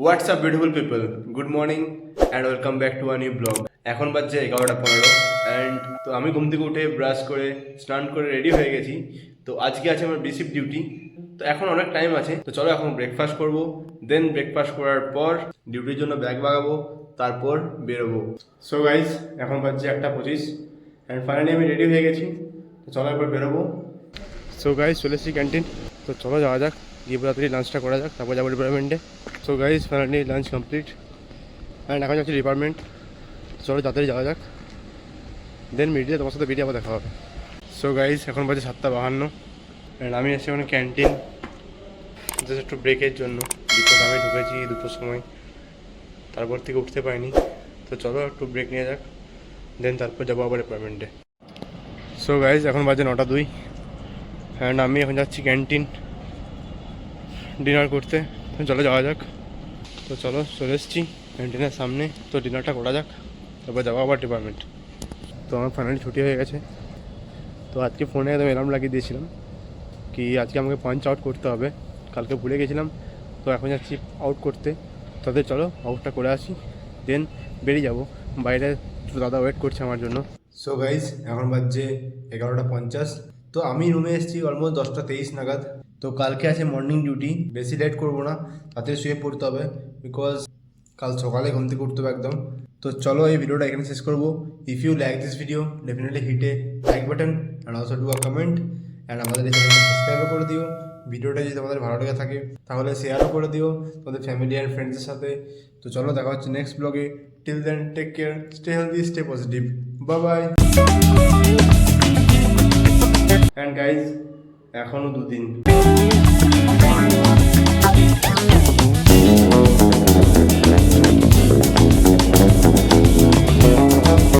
What's up beautiful people, good morning and welcome back to a new blog. এখন বাজছে 11:15 and তো আমি ঘুম থেকে উঠে ব্রাশ করে স্নান করে রেডি হয়ে গেছি। তো আজকে আছে আমার রিসিভ ডিউটি। তো এখন অনেক টাইম আছে, তো চলো এখন ব্রেকফাস্ট করবো। দেন ব্রেকফাস্ট করার পর ডিউটির জন্য ব্যাগ বাগাবো, তারপর বেরোবো। সো গাইজ, এখন বাজছে 1:25 অ্যান্ড ফাইনালি আমি রেডি হয়ে গেছি। তো চলো এবার বেরোবো। সো গাইজ, চলে এসেছি ক্যান্টিন। তো চলো যাওয়া যাক, গিয়ে তাড়াতাড়ি লাঞ্চটা করা যাক, তারপর যাবো ডিপার্টমেন্টে। So guys, finally lunch complete and এখন যাচ্ছি ডিপার্টমেন্ট। চলো তাড়াতাড়ি যাওয়া যাক, দেন মিডিয়া তোমার সাথে ভিডিও আবার দেখা হবে। সো গাইজ, এখন বাজে 7:52 অ্যান্ড আমি এসেছি ওখানে ক্যান্টিন জাস্ট একটু ব্রেকের জন্য, বিকজ আমি ঢুকেছি 2টোর সময়, তারপর থেকে উঠতে পারিনি। তো চলো একটু ব্রেক নিয়ে যাক, দেন তারপর যাবো আবার ডিপার্টমেন্টে। সো গাইজ, এখন বাজে 9:02 অ্যান্ড আমি এখন যাচ্ছি ক্যান্টিন ডিনার করতে। চলো যাওয়া যাক। তো চলো চলে এসেছি ক্যান্টিনের সামনে, তো ডিনারটা করা যাক, তারপর যাবো আবার ডিপার্টমেন্ট। তো আমার ফাইনালি ছুটি হয়ে গেছে। তো আজকে ফোনে একদম অ্যালার্ম লাগিয়ে দিয়েছিলাম কি আজকে আমাকে পাঞ্চ আউট করতে হবে, কালকে ভুলে গেছিলাম। তো এখন যাচ্ছি আউট করতে, তাদের চলো আউটটা করে আসি, দেন বেরিয়ে যাবো। বাইরে দাদা ওয়েট করছে আমার জন্য। সো গাইজ, এখন বাজছে 11:50। তো আমি রুমে এসেছি অলমোস্ট 10:23 নাগাদ। তো কালকে আছে মর্নিং ডিউটি, বেশি লেট করবো না, তাতে শুয়ে পড়তে হবে, বিকজ কাল সকালে ঘুম থেকে উঠতে হবে একদম। তো চলো এই ভিডিওটা এখানে শেষ করবো। If you like this video, definitely hit a like button and also do a comment and আমাদের এই চ্যানেলকে সাবস্ক্রাইবও করে দিও। ভিডিওটা যদি তোমাদের ভালো লেগে থাকে তাহলে শেয়ারও করে দিও তোমাদের ফ্যামিলি অ্যান্ড ফ্রেন্ডসের সাথে। তো চলো দেখা হচ্ছে নেক্সট ব্লগে। Till then, take care, stay healthy, stay positive, bye bye. And guys, এখনও 2 দিন।